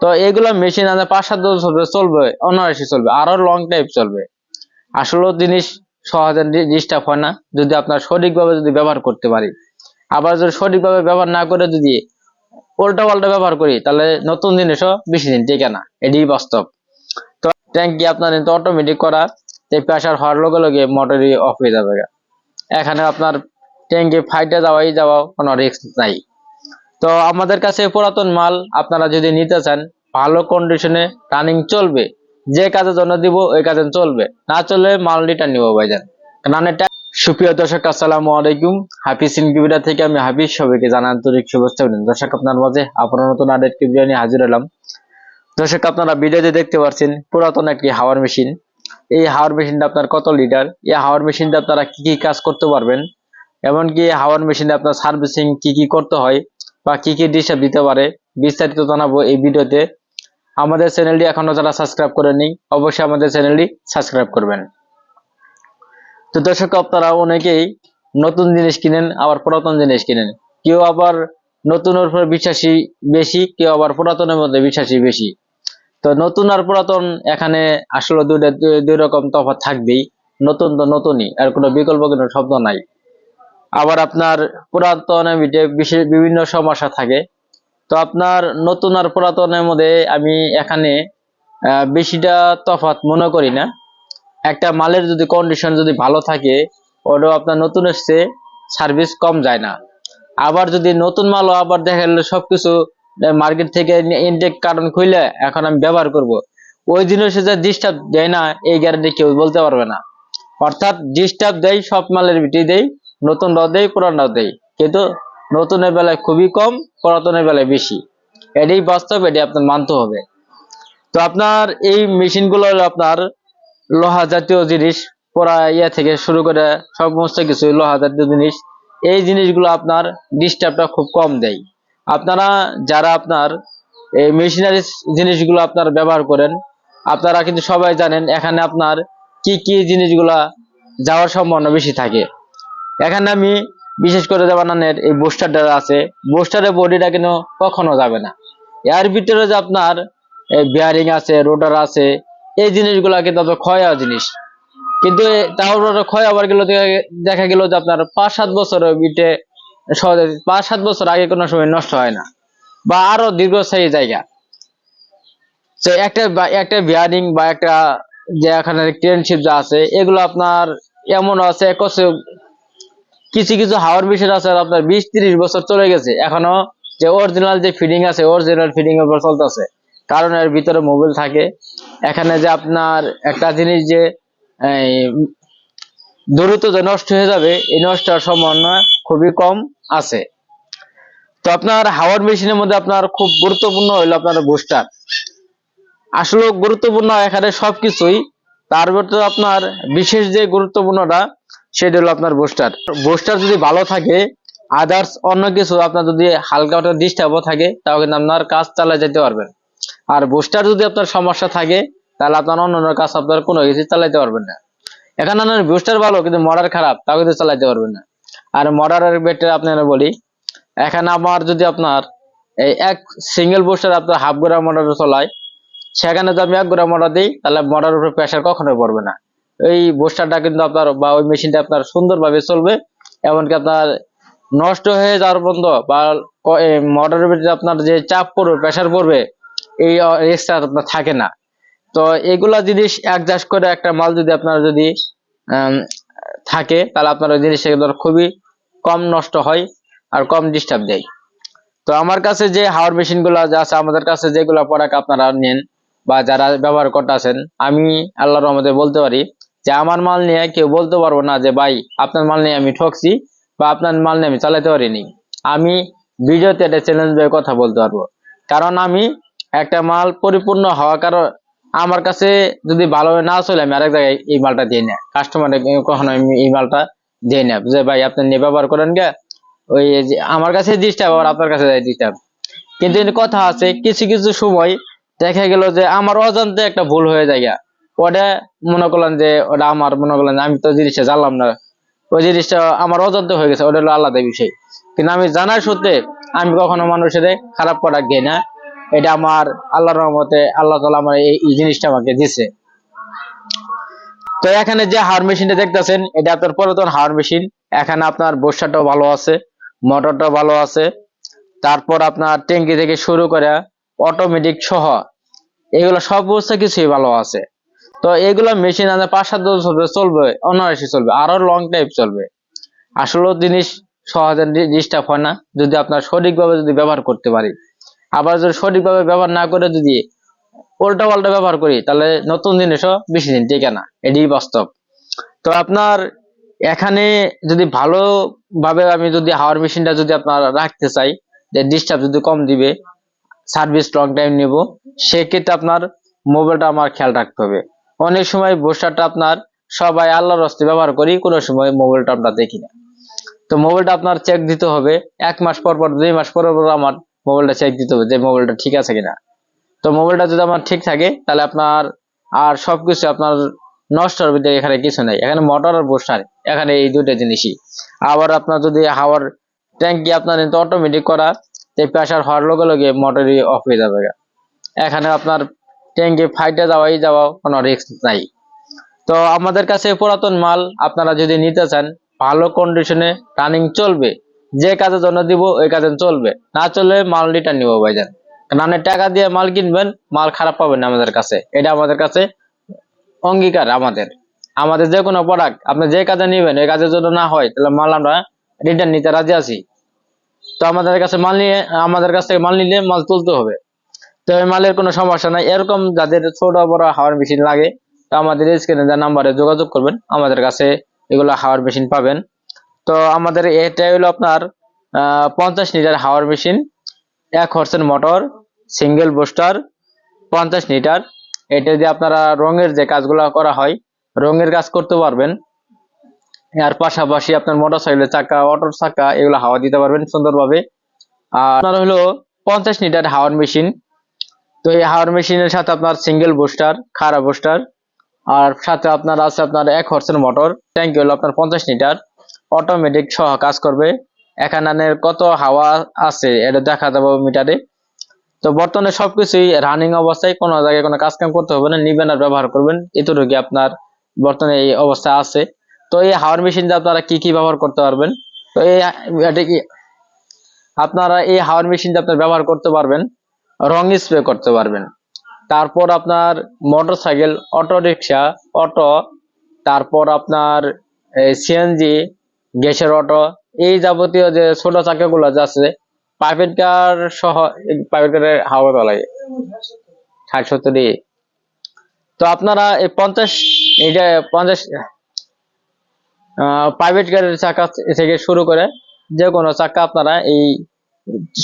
তো এগুলা মেশিন আমাদের 5-7 বছর চলবে, অনায়াসে চলবে, আরো লং টাইম চলবে। আসলে জিনিস সহজে ডিস্টার্ব হয় না যদি আপনার সঠিকভাবে যদি ব্যবহার করতে পারি। আবার যদি সঠিকভাবে ব্যবহার না করে যদি উল্টা পাল্টা ব্যবহার করি, তাহলে নতুন জিনিসও বেশি দিন টেকে না, এটাই বাস্তব। তো ট্যাঙ্কি আপনার কিন্তু অটোমেটিক করা, এই প্রেসার হওয়ার লগে লগে মোটরই অফ হয়ে যাবে। এখানে আপনার ট্যাঙ্কি ফাইটে যাওয়া কোনো রিস্ক নাই। তো আমাদের কাছে পুরাতন মাল আপনারা যদি নিতে চান, ভালো কন্ডিশনে রানিং চলবে, যে কাজের জন্য দিব ওই কাজে চলবে, না চললে মাল রিটার্ন নিব ভাইজান। সুপ্রিয় দর্শক, আসসালামু আলাইকুম। হাফিজ ইনকিউবেটর থেকে আমি হাফিজ, সবাইকে জানাই আন্তরিক শুভেচ্ছা। দর্শক, আপনার মাঝে আপনার নতুন আপডেট ভিডিও নিয়ে হাজির হলাম। দর্শক, আপনারা ভিডিওতে দেখতে পাচ্ছেন পুরাতন একটি হাওয়ার মেশিন। এই হাওয়ার মেশিনটা আপনার কত লিটার, এই হাওয়ার মেশিনটা আপনারা কি কি কাজ করতে পারবেন, এমনকি হাওয়ার মেশিনে আপনার সার্ভিসিং কি কি করতে হয় বা কি কি ডিস্টার্ব দিতে পারে, বিস্তারিত জানাবো এই ভিডিওতে। আমাদের চ্যানেলটি এখনো যারা সাবস্ক্রাইব করেনি, অবশ্যই আমাদের চ্যানেলটি সাবস্ক্রাইব করবেন। তো দর্শক, আপনারা অনেকেই নতুন জিনিস কিনেন, আবার পুরাতন জিনিস কিনেন। কেউ আবার নতুনের উপর বিশ্বাসী বেশি, কেউ আবার পুরাতনের মধ্যে বিশ্বাসী বেশি। তো নতুন আর পুরাতন এখানে আসলে দুই রকম তফাৎ থাকবেই। নতুন তো নতুনই, আর কোনো বিকল্প কোনো শব্দ নাই। আবার আপনার পুরাতনের বিভিন্ন সমস্যা থাকে। তো আপনার নতুন আর পুরাতনের মধ্যে আমি এখানে বেশিটা তফাৎ মনে করি না। একটা মালের যদি কন্ডিশন যদি ভালো থাকে, ওটাও আপনার নতুন এসছে সার্ভিস কম যায় না। আবার যদি নতুন মালও আবার দেখা গেল সবকিছু মার্কেট থেকে ইনটেক কার্টন খুলে এখন আমি ব্যবহার করব, ওই জিনিসে যে ডিস্টার্ব দেয় না এই গ্যারান্টি কেউ বলতে পারবে না। অর্থাৎ ডিস্টার্ব দেয় সব মালের ভিতরে দেয়, নতুনটাও দেয় পুরানটাও দেয়, কিন্তু নতুনের বেলায় খুবই কম, পুরাতনের বেলায় বেশি। এটাই বাস্তব, এটি আপনার মানতে হবে। তো আপনার এই মেশিনগুলো হলো আপনার লোহা জাতীয় জিনিস, পড়া ইয়া থেকে শুরু করে সমস্ত কিছু লোহা জাতীয় জিনিস। এই জিনিসগুলো আপনার ডিস্টার্বটা খুব কম দেয়। আপনারা যারা আপনার এই মেশিনারি জিনিসগুলো আপনার ব্যবহার করেন, আপনারা কিন্তু সবাই জানেন এখানে আপনার কি কি জিনিসগুলা যাওয়ার সম্ভাবনা বেশি থাকে। এখানে আমি বিশেষ করে বানানের এই বুস্টারটা আছে, বুস্টারের বডিটা কিন্তু কখনো যাবে না। এর ভিতরে যে আপনার বিয়ারিং আছে, রোটার আছে, এই জিনিসগুলা কিন্তু আপনার ক্ষয় হওয়া জিনিস। কিন্তু তাও ক্ষয় আবার গেল, দেখা গেল যে আপনার 5-7 বছরের বিটে 5-7 বছর আগে কোনো সময় নষ্ট হয় না, বা আরো দীর্ঘস্থায়ী জায়গা। তো একটা বিয়ারিং বা একটা যে এখানে ট্রেনশিপ যা আছে, এগুলো আপনার এমন আছে কিছু কিছু হাওয়ার মেশিন আছে আপনার 20-30 বছর চলে গেছে, এখনো যে অরিজিনাল যে ফিডিং আছে অরিজিনাল ফিডিং এর উপর চলতেছে। কারণ এর ভিতরে মোবাইল থাকে। এখানে যে আপনার একটা জিনিস যে দ্রুত যে নষ্ট হয়ে যাবে, এই নষ্ট হওয়ার সম্ভাবনা খুবই কম আছে। তো আপনার হাওয়ার মেশিনের মধ্যে আপনার খুব গুরুত্বপূর্ণ হলো আপনার বুস্টার। আসলে গুরুত্বপূর্ণ এখানে সবকিছুই, তার ভিতরে আপনার বিশেষ যে গুরুত্বপূর্ণটা সেটা হলো আপনার বুস্টার। বুস্টার যদি ভালো থাকে, আদার্স অন্য কিছু আপনার যদি হালকা ডিস্টার্বও থাকে, তাও কিন্তু আপনার কাজ চালিয়ে যেতে পারবেন। আর বুস্টার যদি আপনার সমস্যা থাকে, তাহলে আপনার অন্য কাজ আপনার কোনো কিছু চালাইতে পারবেন না। এখানে আপনার বুস্টার ভালো কিন্তু মডার খারাপ, তাও কিন্তু চালাইতে পারবেন না। আর মডারের বেটে আপনারা বলি, এখানে আমার যদি আপনার এই এক সিঙ্গেল বুস্টার আপনার হাফ গোড়া মোটর চলায়, সেখানে যদি আমি 1 গোড়া মোটর দিই, তাহলে মোটরের উপরে প্রেসার কখনোই পড়বে না। এই বুস্টারটা কিন্তু আপনার বা ওই মেশিনটা আপনার সুন্দরভাবে চলবে। এমনকি আপনার নষ্ট হয়ে যাওয়ার পর্যন্ত বা মোটরের ভিতরে আপনার যে চাপ পড়বে, প্রেসার পড়বে, এই রিস্কটা আপনার থাকে না। তো এগুলা জিনিস অ্যাডজাস্ট করে একটা মাল যদি আপনার যদি থাকে, তাহলে আপনার ওই জিনিসটা খুবই কম নষ্ট হয় আর কম ডিস্টার্ব দেয়। তো আমার কাছে যে হাওয়ার মেশিন গুলা যা আছে, আমাদের কাছে যেগুলো প্রোডাক্ট আপনারা নেন বা যারা ব্যবহার করতেছেন, আমি আল্লাহর রহমতে বলতে পারি যে আমার মাল নিয়ে কেউ বলতে পারবো না যে ভাই আপনার মাল নিয়ে আমি ঠকছি বা আপনার মাল নিয়ে আমি চালাতে পারিনি। আমি ভিডিওতে একটা চ্যালেঞ্জ দিয়ে কথা বলতে পারবো, কারণ আমি একটা মাল পরিপূর্ণ হওয়ার কারণ আমার কাছে যদি ভালোভাবে না চলে, আমি আরেক জায়গায় এই মালটা দিয়ে না, কাস্টমার কখনো আমি এই মালটা দিয়ে না যে ভাই আপনি নিয়ে ব্যবহার করেন গে, ওই যে আমার কাছে ডিস্টার্ব আর আপনার কাছে ডিস্টার্ব। কিন্তু কথা আছে কিছু কিছু সময় দেখা গেল যে আমার অজান্তে একটা ভুল হয়ে যায়, ওটা মনে করলেন যে ওটা আমার মনে করলেন আমি তো জিনিসটা জানলাম না, ওই জিনিসটা আমার অজান্তে হয়ে গেছে, ওটা হলো আলাদা বিষয়। কিন্তু আমি জানার সত্ত্বে আমি কখনো মানুষের খারাপ প্রোডাক্ট দিই না, এটা আমার আল্লাহর রহমতে আল্লাহ তাআলা আমার এই জিনিসটা আমাকে দিছে। তো এখানে যে হাওয়ার মেশিনটা দেখতেছেন এটা আপনার পুরাতন হাওয়ার মেশিন। এখানে আপনার বর্ষাটাও ভালো আছে, মোটরটাও ভালো আছে, তারপর আপনার ট্যাঙ্কি থেকে শুরু করে অটোমেটিক সহ এগুলো সব অবস্থা কিছুই ভালো আছে। তো এগুলো মেশিন আমাদের 5-7 বছর চলবে, অনায়াসে চলবে, আরো লং টাইম চলবে। আসলে জিনিস সহজে ডিস্টার্ব হয় না যদি আপনার সঠিকভাবে যদি ব্যবহার করতে পারি। আবার যদি সঠিকভাবে ব্যবহার না করে যদি উল্টা পাল্টা ব্যবহার করি তাহলে নতুন জিনিসও বেশি দিন টেকে না, এটাই বাস্তব। তো আপনার এখানে যদি ভালোভাবে আমি যদি হাওয়ার মেশিনটা যদি আপনার রাখতে চাই, যে ডিস্টার্ব যদি কম দিবে, সার্ভিস লং টাইম নিব, সেক্ষেত্রে আপনার মোবাইলটা আমার খেয়াল রাখতে হবে। অনেক সময় বর্ষাটা আপনার সবাই আল্লাহর রাস্তায় ব্যবহার করি, কোনো সময় মোবাইলটা আমরা দেখি না। তো মোবাইলটা আপনার চেক দিতে হবে 1 মাস পর পর, 2 মাস পর পর আমার মোবাইলটা চেক দিতে হবে যে মোবাইলটা ঠিক আছে কিনা। তো মোবাইলটা যদি আমার ঠিক থাকে তাহলে আপনার আর সবকিছু আপনার নষ্ট হবে, এখানে কিছু নাই। এখানে মোটর আর বুস্টার, এখানে এই দুটো জিনিসই। আবার আপনার যদি হাওয়ার ট্যাঙ্কি আপনার অটোমেটিক করা, এই প্রেসার হওয়ার লগে লগে মোটরই অফ হয়ে যাবে। এখানে আপনার ট্যাঙ্কি ফাইটে যাওয়া কোনো রিস্ক নাই। তো আমাদের কাছে পুরাতন মাল আপনারা যদি নিতে চান, ভালো কন্ডিশনে রানিং চলবে, যে কাজের জন্য দিব ওই কাজে চলবে, না চললে মাল রিটার্ন নিবো ভাইজান। কারণ টাকা দিয়ে মাল কিনবেন, মাল খারাপ পাবেন না আমাদের কাছে, এটা আমাদের কাছে অঙ্গীকার। আমাদের যে কোনো প্রোডাক্ট আপনি যে কাজে নিবেন ওই কাজের জন্য না হয় তাহলে মাল আমরা রিটার্ন নিতে রাজি আছি। তো আমাদের কাছে মাল নিয়ে, আমাদের কাছ থেকে মাল নিলে মাল তুলতে হবে। তো এই মালের কোনো সমস্যা নাই। এরকম যাদের ছোট বড় হাওয়ার মেশিন লাগে, তো আমাদের স্ক্রিনে দেওয়া নাম্বারে যোগাযোগ করবেন, আমাদের কাছে এগুলো হাওয়ার মেশিন পাবেন। তো আমাদের এটা হলো আপনার 50 লিটার হাওয়ার মেশিন, 1 হর্সের মোটর, সিঙ্গেল বুস্টার, 50 লিটার। এটা দিয়ে আপনারা রঙের যে কাজগুলো করা হয়, রঙের কাজ করতে পারবেন। আর পাশাপাশি আপনার মোটরসাইকেলের চাকা, অটোর চাকা এগুলো হাওয়া দিতে পারবেন সুন্দরভাবে। আর আপনার হলো 50 লিটার হাওয়ার মেশিন। তো এই হাওয়ার মেশিনের সাথে আপনার সিঙ্গেল বুস্টার, খাড়া বুস্টার, আর সাথে আপনার আছে আপনার 1 হর্সের মোটর, ট্যাঙ্কি হলো আপনার 50 লিটার, অটোমেটিক সহ কাজ করবে। এখানে কত হাওয়া আছে এটা দেখা যাবে মিটারে। তো বর্তমানে সবকিছুই রানিং অবস্থায়, কোনো জায়গায় কোনো কাজ কাম করতে হবে না, নিবেন আর ব্যবহার করবেন, এতটুকু আপনার বর্তমানে এই অবস্থা আছে। তো এই হাওয়ার মেশিন দিয়ে আপনারা কি কি ব্যবহার করতে পারবেন, তো এটা কি আপনারা এই হাওয়ার মেশিন দিয়ে আপনার ব্যবহার করতে পারবেন, রং স্প্রে করতে পারবেন, তারপর আপনার মোটরসাইকেল, অটো রিক্সা, অটো, তারপর আপনার সিএনজি, গ্যাসের অটো, এই যাবতীয় যে ছোট চাকাগুলো আছে, প্রাইভেট কার সহ, প্রাইভেট কারের হাওয়া দেওয়া লাগে 60-70। তো আপনারা এই 50 প্রাইভেট গাড়ির চাকা থেকে শুরু করে যে কোনো চাকা আপনারা এই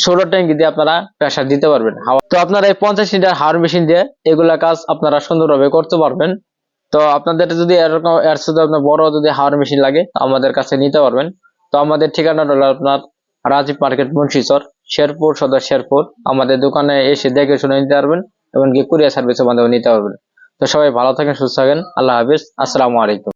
ষোলো ট্যাঙ্কি দিয়ে আপনারা প্রেসার দিতে পারবেন হাওয়া। তো আপনারা এই 50 লিটার হাওয়ার মেশিন দিয়ে এগুলা কাজ আপনারা সুন্দরভাবে করতে পারবেন। তো আপনাদের যদি এরকম এর সাথে আপনার বড় যদি হাওয়ার মেশিন লাগে আমাদের কাছে নিতে পারবেন। তো আমাদের ঠিকানা হলো আপনার রাজীব মার্কেট, মুন্সিচর, শেরপুর সদর, শেরপুর। আমাদের দোকানে এসে দেখে শুনে নিতে পারবেন, এমনকি কুরিয়ার সার্ভিসও মাধ্যমে নিতে পারবেন। তো সবাই ভালো থাকেন, সুস্থ থাকেন, আল্লাহ হাফিজ, আসসালামু আলাইকুম।